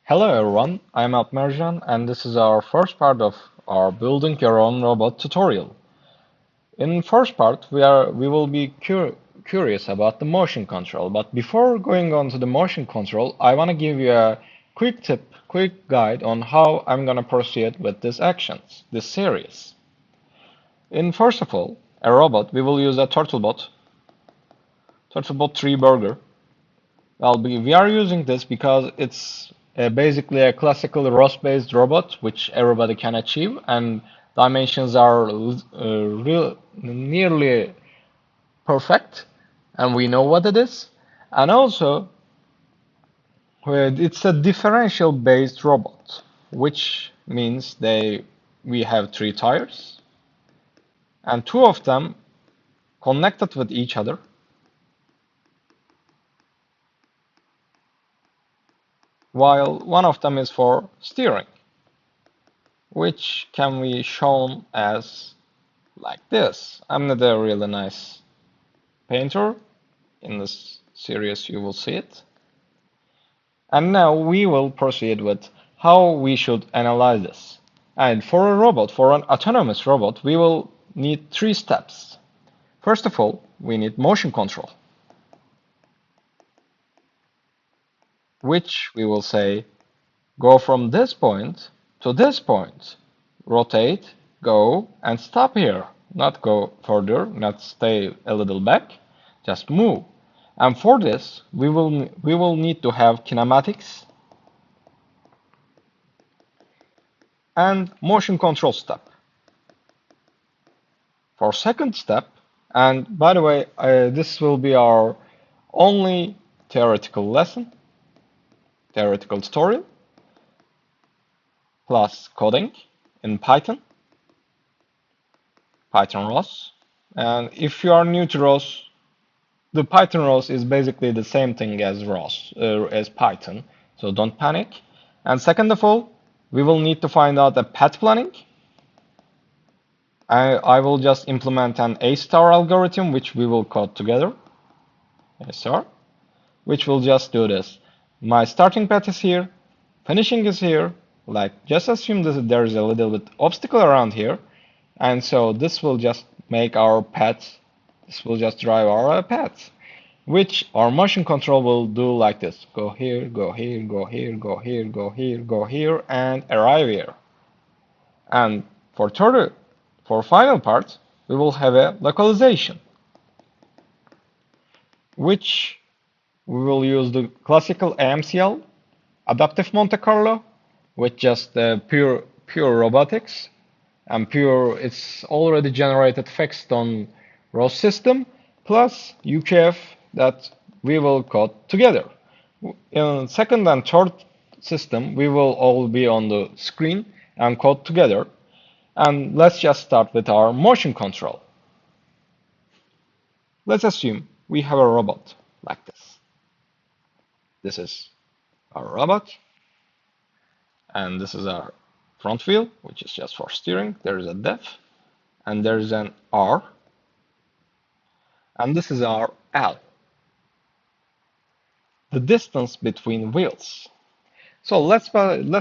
Hello everyone, I'm Atmerjan and this is our first part of our building your own robot tutorial. In first part we will be curious about the motion control, but before going on to the motion control, I want to give you a quick guide on how I'm gonna proceed with these actions, this series. In first of all, a robot, we will use a TurtleBot3 Burger. We are using this because it's basically a classical ROS-based robot which everybody can achieve, and dimensions are nearly perfect, and we know what it is. And also, it's a differential based robot, which means we have three tires, and two of them connected with each other, while one of them is for steering, which can be shown as like this. I'm not a really nice painter. In this series you will see it. And now we will proceed with how we should analyze this. And for a robot, for an autonomous robot, we will need three steps. First of all, we need motion control, which we will say go from this point to this point, rotate, go, and stop here. Not go further, not stay a little back, just move. And for this, we will need to have kinematics and motion control step. For second step, and by the way, this will be our only theoretical lesson, theoretical tutorial, plus coding in Python ROS. And if you are new to ROS, the Python ROS is basically the same thing as ROS, as Python, so don't panic. And second of all, we will need to find out the path planning. I will just implement an A-star algorithm, which we will code together. A-star, which will just do this. My starting path is here, finishing is here. Like, just assume that there is a little bit obstacle around here. And so this will just make our path, this will just drive our path, which our motion control will do like this. Go here, go here, go here, go here, go here, go here, and arrive here. And for final part, we will have a localization, which we will use the classical AMCL, adaptive Monte Carlo, with just pure robotics. And it's already generated fixed on ROS system, plus UKF that we will code together. In second and third system, we will all be on the screen and code together. And let's just start with our motion control. Let's assume we have a robot like this. This is our robot, and this is our front wheel, which is just for steering. There is a def, and there is an R, and this is our L, the distance between wheels. So let's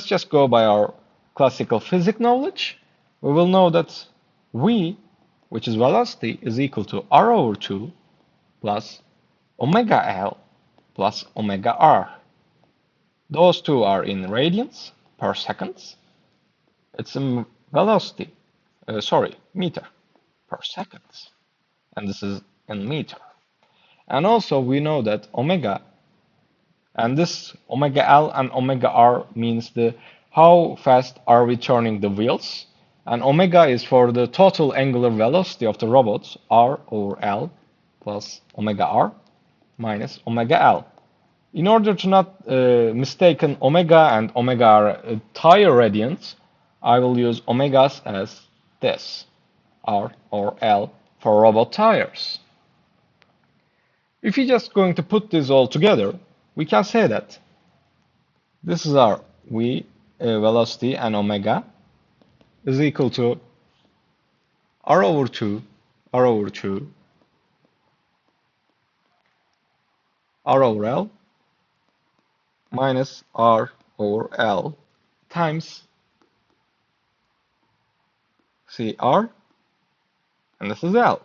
just go by our classical physics knowledge. We will know that V, which is velocity, is equal to R over 2 plus omega L plus omega R. Those two are in radians per seconds. It's in velocity, meter per seconds. And this is in meter. And also we know that omega, and this omega L and omega R means how fast are we turning the wheels. And omega is for the total angular velocity of the robot, R over L plus omega R minus omega L. In order to not mistaken omega and omega are tire radians, I will use omegas as this, R or L for robot tires. If you're just going to put this all together, we can say that this is our V velocity, and omega is equal to R over 2, R over 2, R over L minus R over L times CR, and this is L.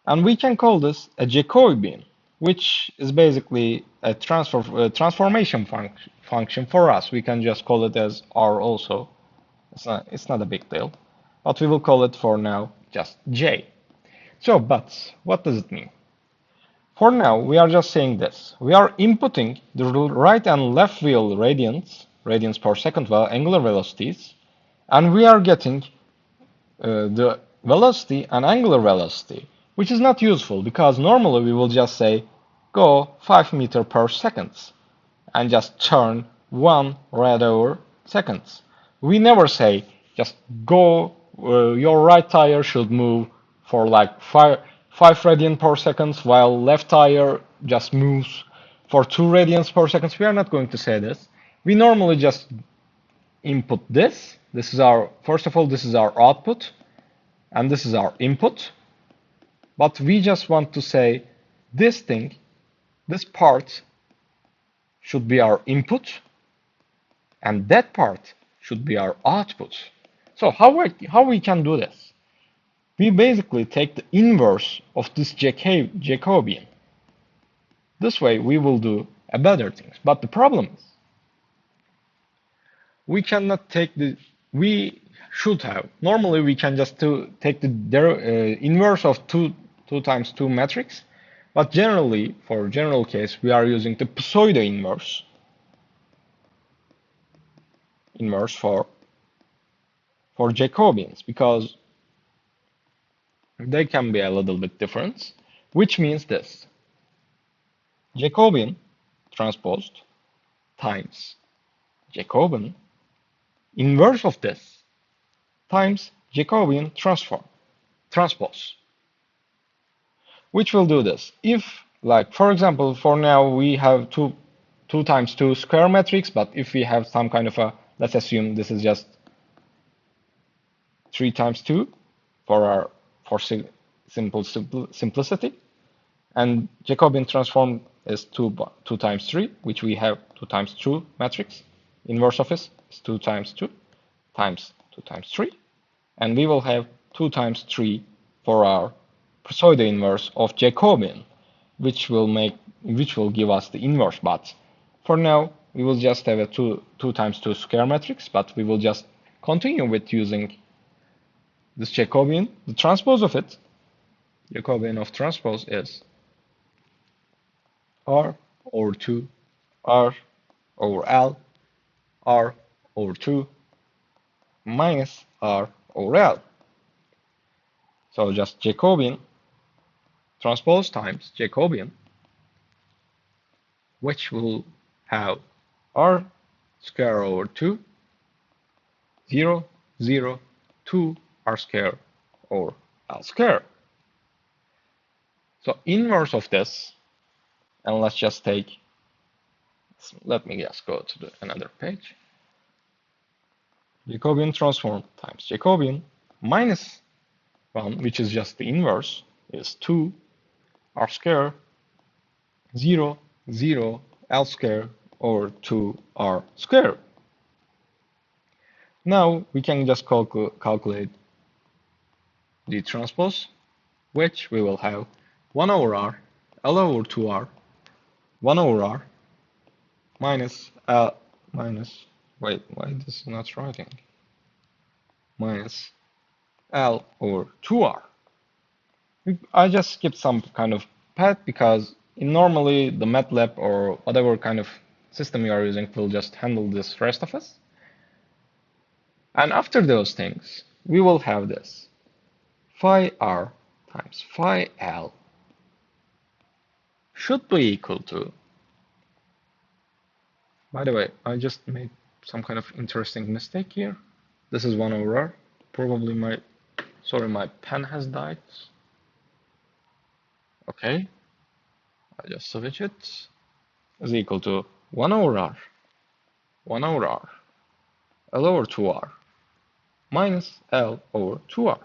And we can call this a Jacobian, which is basically a transformation function for us. We can just call it as R also. It's not a big deal, but we will call it for now just J. So, but what does it mean? For now, we are just saying this. We are inputting the right and left wheel radians per second angular velocities, and we are getting the velocity and angular velocity, which is not useful because normally we will just say go 5 meter per seconds and just turn 1 rad over seconds. We never say just go, your right tire should move for like 5 radians per second while left tire just moves for 2 radians per second. We are not going to say this. We normally just input this. This is our, first of all, this is our output and this is our input. But we just want to say this thing, this part should be our input and that part should be our output. So how we can do this? We basically take the inverse of this Jacobian. This way we will do a better things. But the problem is we cannot take the, we should have, normally we can just take the inverse of 2 times 2 matrix, but generally for general case we are using the pseudo inverse for Jacobians because they can be a little bit different, which means this: Jacobian transposed times Jacobian inverse of this times Jacobian transpose, which will do this. If, like, for example, for now we have 2 times 2 square matrix, but if we have some kind of a, let's assume this is just 3 times 2 for simplicity, and Jacobian transform is 2 times 3, which we have 2 times 2 matrix. Inverse of this is 2 times 2 times 2 times 3, and we will have 2 times 3 for our pseudo inverse of Jacobian, which will give us the inverse. But for now we will just have a 2 times 2 square matrix, but we will just continue with using this Jacobian. The transpose of it, Jacobian of transpose, is R over 2 R over L R over 2 minus R over L. So just Jacobian transpose times Jacobian, which will have R square over 2 0 0 2 R square over L square. So inverse of this, and let's just take, let me just go to another page. Jacobian transform times Jacobian minus 1, which is just the inverse, is 2 R square 0 0 L square over 2 R square. Now we can just calculate the transpose, which we will have 1 over R L over 2R 1 over R minus L minus, wait, why this is not writing, minus L over 2R. I just skipped some kind of path because normally the MATLAB or whatever kind of system you are using will just handle this rest of us. And after those things, we will have this phi R times phi L should be equal to, by the way, I just made some kind of interesting mistake here. This is 1 over R. Probably my pen has died. Okay, I just switch it. Is equal to 1 over R L over 2R minus L over 2R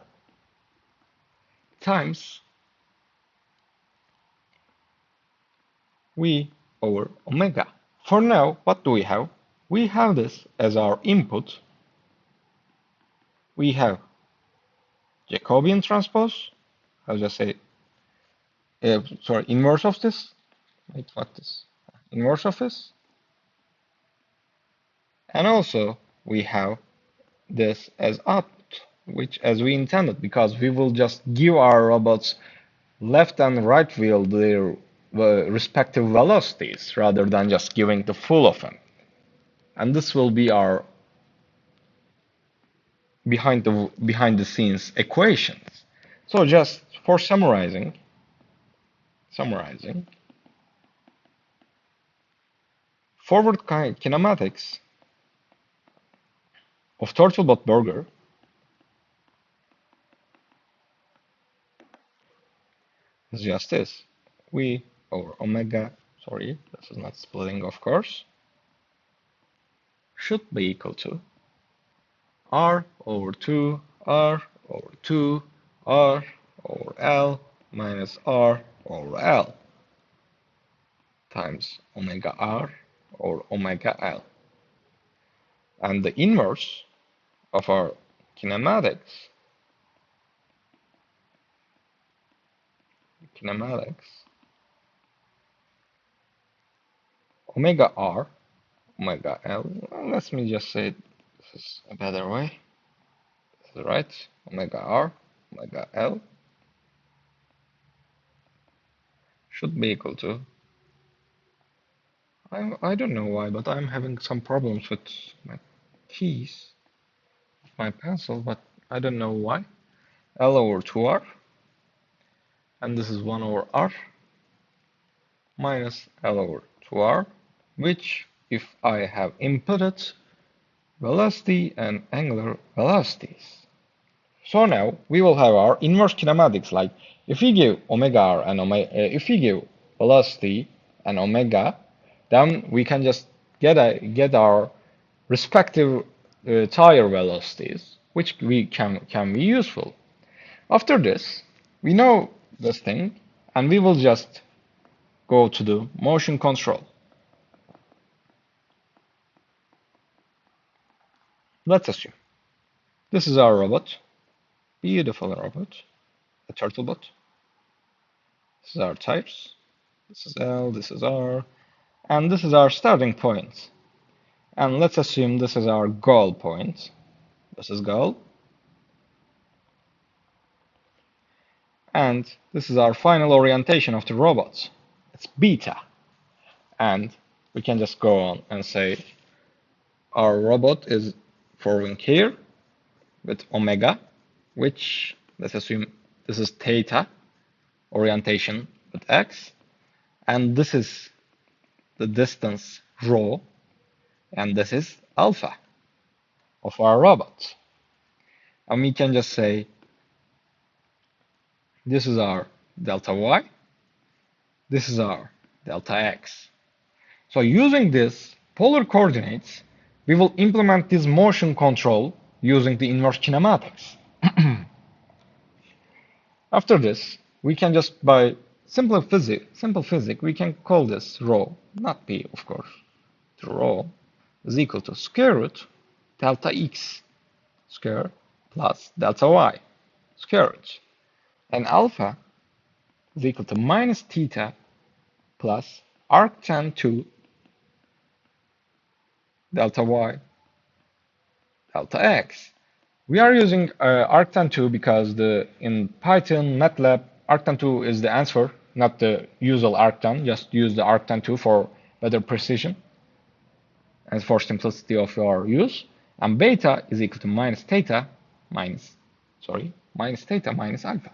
times V over omega For now, what do we have? We have this as our input. We have Jacobian transpose. I'll just say, sorry, inverse of this. Wait, what this? Inverse of this. And also, we have this as output, which as we intended, because we will just give our robots left and right wheel their respective velocities rather than just giving the full of them. And this will be our behind the scenes equations. So just for summarizing, forward kinematics of TurtleBot Burger is just this. We over omega, sorry, this is not splitting, of course, should be equal to R over 2, R over 2, R over L minus R over L times omega R over omega L. And the inverse of our kinematics omega R, omega L. Well, let me just say this is a better way. This is right. Omega R, omega L should be equal to. I don't know why, but I'm having some problems with my keys, my pencil, but I don't know why. L over 2R, and this is 1 over R minus L over 2R, which if I have inputted velocity and angular velocities. So now we will have our inverse kinematics, like if we give omega r and if we give velocity and omega, then we can just get our respective tire velocities, which we can be useful. After this, we know this thing, and we will just go to the motion control. Let's assume this is our robot, beautiful robot, a TurtleBot. This is our tires. This is L, this is R, and this is our starting point. And let's assume this is our goal point. This is goal. And this is our final orientation of the robot. It's beta. And we can just go on and say our robot is forwarding here with omega, which let's assume this is theta orientation with x. And this is the distance rho. And this is alpha of our robot. And we can just say this is our delta y, this is our delta x. So using this polar coordinates, we will implement this motion control using the inverse kinematics. After this, we can just by simple physics, we can call this rho, not p, of course. The rho is equal to square root delta x square plus delta y square root. And alpha is equal to minus theta plus arctan 2 delta y delta x. We are using arctan 2 because in Python, MATLAB, arctan 2 is the answer, not the usual arctan. Just use the arctan 2 for better precision and for simplicity of your use. And beta is equal to minus theta minus alpha.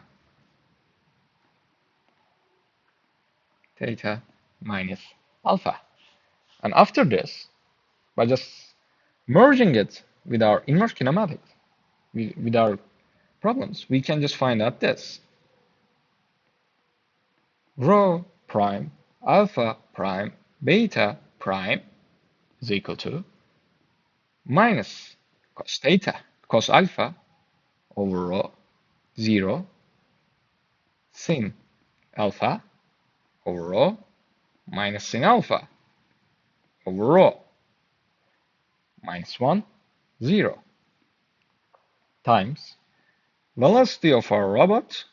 Theta minus alpha. And after this, by just merging it with our inverse kinematics, with our problems, we can just find out this. Rho prime alpha prime beta prime is equal to minus cos theta, cos alpha over rho 0 sin alpha over rho minus sin alpha over rho minus 1, 0 times velocity of our robot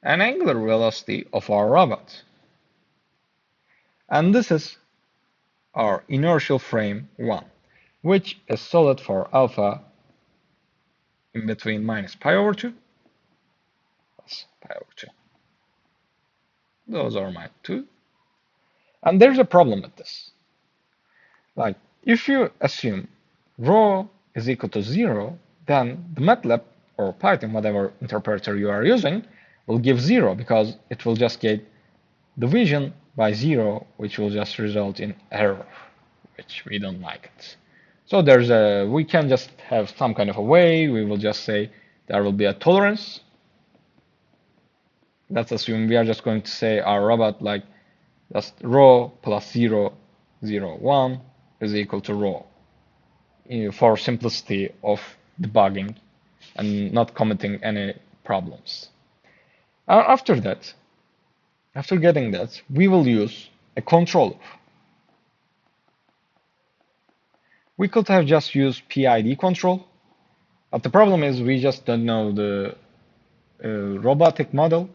and angular velocity of our robot. And this is our inertial frame 1, which is solid for alpha in between minus pi over 2 plus pi over 2. Those are my 2. And there's a problem with this. Like, if you assume rho is equal to 0, then the MATLAB or Python, whatever interpreter you are using, will give 0 because it will just get division by 0, which will just result in error, which we don't like it. So we can just have some kind of a way. We will just say there will be a tolerance. Let's assume we are just going to say our robot like just rho plus 0, 0, 1 is equal to rho for simplicity of debugging and not committing any problems. After that, after getting that, we will use a controller. We could have just used PID control, but the problem is we just don't know the robotic model.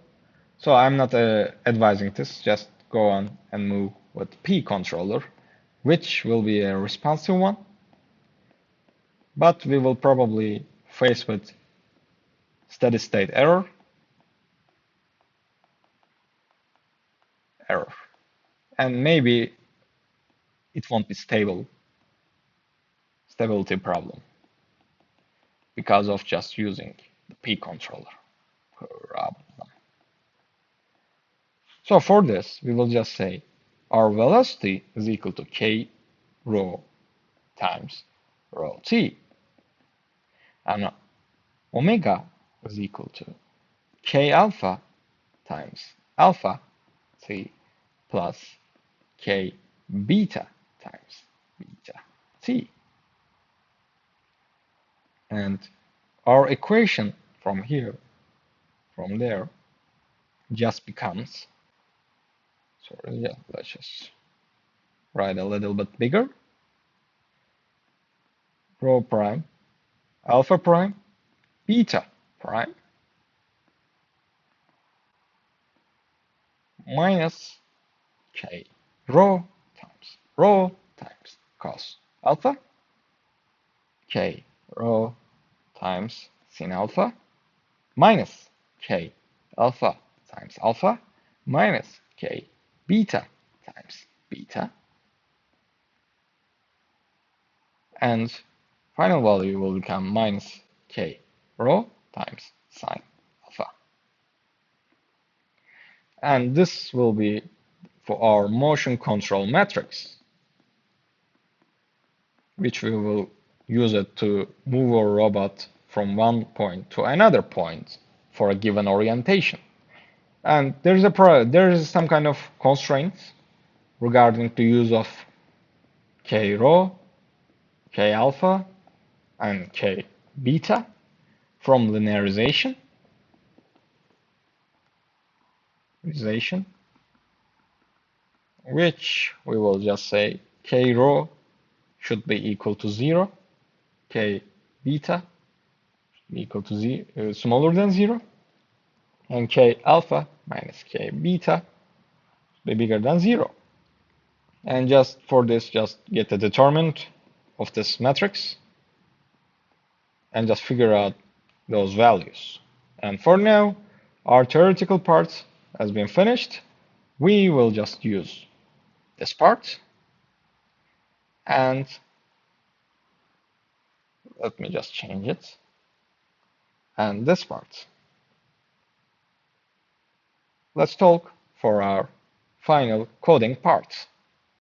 So I'm not advising this, just go on and move with P controller, which will be a responsive one. But we will probably face with steady state error, and maybe it won't be stability problem because of just using the P controller problem. So for this, we will just say our velocity is equal to k rho times rho t, and omega is equal to k alpha times alpha t plus k beta times beta t. And our equation from there, just becomes, sorry, yeah, let's just write a little bit bigger. Rho prime, alpha prime, beta prime minus k rho times cos alpha, k rho times sin alpha minus k alpha times alpha minus k beta times beta, and final value will become minus k rho times sine alpha. And this will be for our motion control matrix, which we will use it to move our robot from one point to another point for a given orientation. And there is some kind of constraint regarding the use of k rho, k alpha, and k beta from linearization, which we will just say k rho should be equal to 0, k beta equal to smaller than 0, and k alpha minus k beta be bigger than 0. And just for this, just get the determinant of this matrix and just figure out those values. And for now, our theoretical part has been finished. We will just use this part, and let me just change it, and this part. Let's talk for our final coding part.